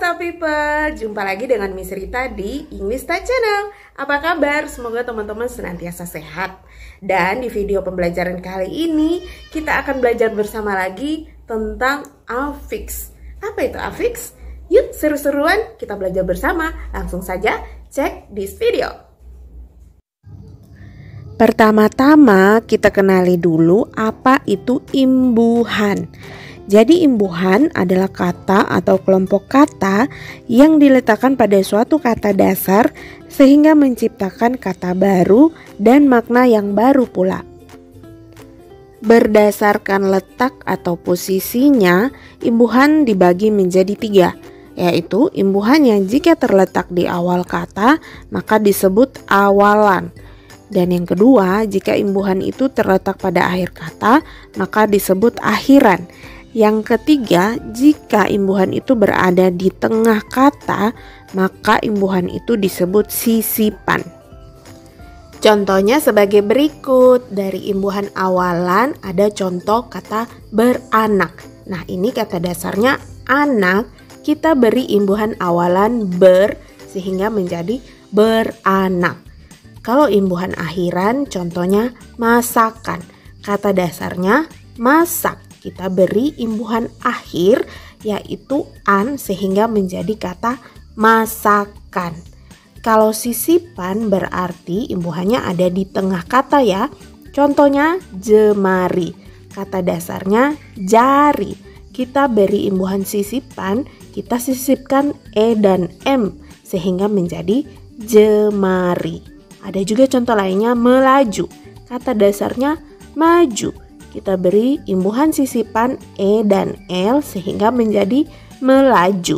Halo people, jumpa lagi dengan Miss Rita di English Style Channel. Apa kabar? Semoga teman-teman senantiasa sehat. Dan di video pembelajaran kali ini kita akan belajar bersama lagi tentang affix. Apa itu affix? Yuk seru-seruan kita belajar bersama. Langsung saja cek this video. Pertama-tama kita kenali dulu apa itu imbuhan. Jadi imbuhan adalah kata atau kelompok kata yang diletakkan pada suatu kata dasar sehingga menciptakan kata baru dan makna yang baru pula. Berdasarkan letak atau posisinya, imbuhan dibagi menjadi 3, yaitu imbuhan yang jika terletak di awal kata maka disebut awalan. Dan yang kedua, jika imbuhan itu terletak pada akhir kata maka disebut akhiran. Yang ketiga, jika imbuhan itu berada di tengah kata, maka imbuhan itu disebut sisipan. Contohnya sebagai berikut. Dari imbuhan awalan ada contoh kata beranak. Nah, ini kata dasarnya anak, kita beri imbuhan awalan ber sehingga menjadi beranak. Kalau imbuhan akhiran contohnya masakan. Kata dasarnya masak. Kita beri imbuhan akhir yaitu an sehingga menjadi kata masakan. Kalau sisipan berarti imbuhannya ada di tengah kata ya. Contohnya jemari. Kata dasarnya jari. Kita beri imbuhan sisipan, kita sisipkan e dan m sehingga menjadi jemari. Ada juga contoh lainnya melaju. Kata dasarnya maju. Kita beri imbuhan sisipan e dan l sehingga menjadi melaju.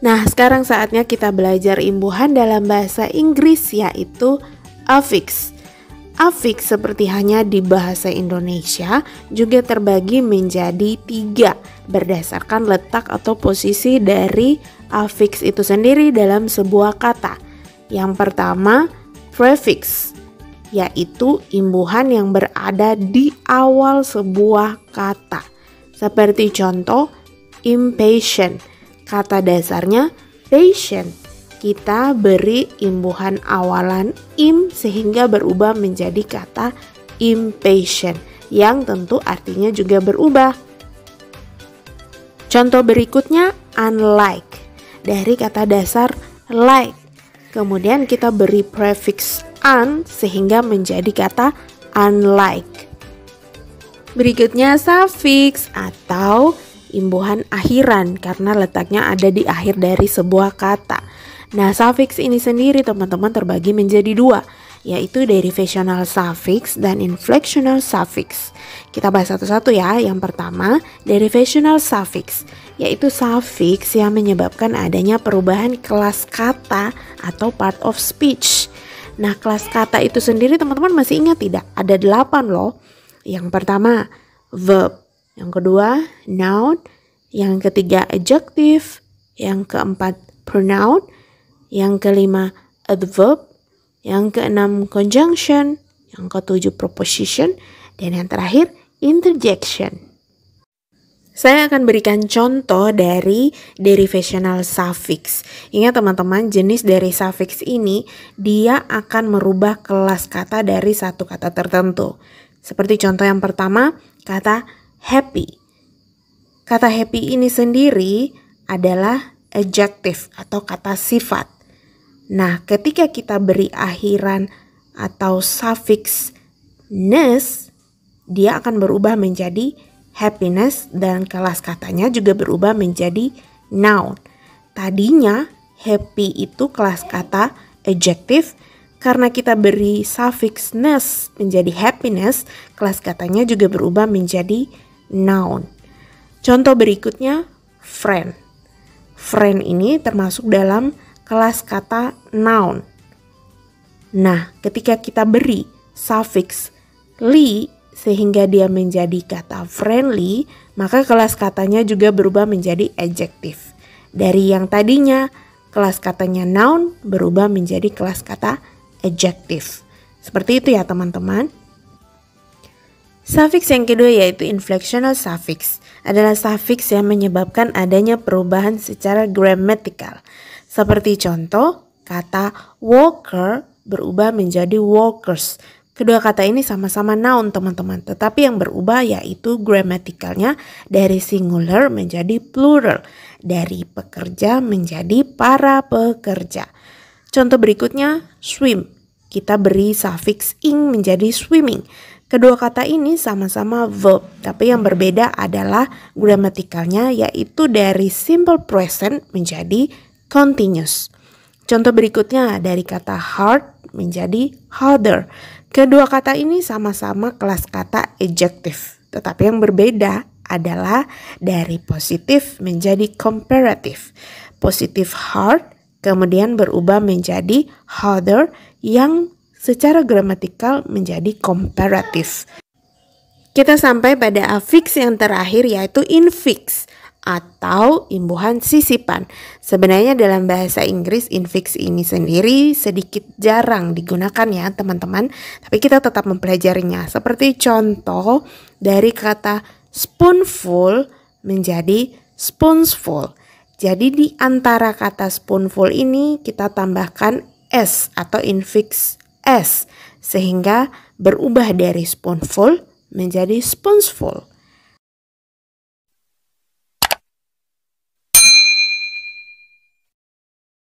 Nah, sekarang saatnya kita belajar imbuhan dalam bahasa Inggris yaitu affix. Affix seperti hanya di bahasa Indonesia juga terbagi menjadi 3 berdasarkan letak atau posisi dari affix itu sendiri dalam sebuah kata. Yang pertama, prefix, yaitu imbuhan yang berada di awal sebuah kata. Seperti contoh, impatient. Kata dasarnya patient. Kita beri imbuhan awalan im sehingga berubah menjadi kata impatient, yang tentu artinya juga berubah. Contoh berikutnya, unlike. Dari kata dasar like. Kemudian kita beri prefix un sehingga menjadi kata unlike. Berikutnya suffix atau imbuhan akhiran karena letaknya ada di akhir dari sebuah kata. Nah, suffix ini sendiri teman-teman terbagi menjadi 2, yaitu derivational suffix dan inflectional suffix. Kita bahas satu-satu ya. Yang pertama, derivational suffix, yaitu suffix yang menyebabkan adanya perubahan kelas kata atau part of speech. Nah, kelas kata itu sendiri teman-teman masih ingat tidak? Ada 8 loh. Yang pertama, verb. Yang kedua, noun. Yang ketiga, adjective. Yang keempat, pronoun. Yang kelima, adverb. Yang keenam, conjunction. Yang ketujuh, preposition. Dan yang terakhir, interjection. Saya akan berikan contoh dari derivational suffix. Ingat teman-teman, jenis dari suffix ini dia akan merubah kelas kata dari satu kata tertentu. Seperti contoh yang pertama, kata happy. Kata happy ini sendiri adalah adjective atau kata sifat. Nah, ketika kita beri akhiran atau suffix ness, dia akan berubah menjadi happiness dan kelas katanya juga berubah menjadi noun. Tadinya happy itu kelas kata adjective, karena kita beri suffix ness menjadi happiness, kelas katanya juga berubah menjadi noun. Contoh berikutnya, friend. Friend ini termasuk dalam kelas kata noun. Nah, ketika kita beri suffix ly sehingga dia menjadi kata friendly, maka kelas katanya juga berubah menjadi adjective. Dari yang tadinya kelas katanya noun berubah menjadi kelas kata adjective. Seperti itu ya teman-teman. Suffix yang kedua yaitu inflectional suffix. Adalah suffix yang menyebabkan adanya perubahan secara gramatikal. Seperti contoh, kata walker berubah menjadi walkers. Kedua kata ini sama-sama noun teman-teman, tetapi yang berubah yaitu gramatikalnya dari singular menjadi plural, dari pekerja menjadi para pekerja. Contoh berikutnya, swim. Kita beri suffix ing menjadi swimming. Kedua kata ini sama-sama verb, tapi yang berbeda adalah gramatikalnya yaitu dari simple present menjadi continuous. Contoh berikutnya dari kata hard menjadi harder. Kedua kata ini sama-sama kelas kata adjective, tetapi yang berbeda adalah dari positif menjadi comparative. Positif hard kemudian berubah menjadi harder yang secara gramatikal menjadi comparative. Kita sampai pada affix yang terakhir yaitu infix atau imbuhan sisipan. Sebenarnya dalam bahasa Inggris infix ini sendiri sedikit jarang digunakan ya teman-teman, tapi kita tetap mempelajarinya. Seperti contoh dari kata spoonful menjadi spoonsful. Jadi di antara kata spoonful ini kita tambahkan s atau infix s sehingga berubah dari spoonful menjadi spoonsful.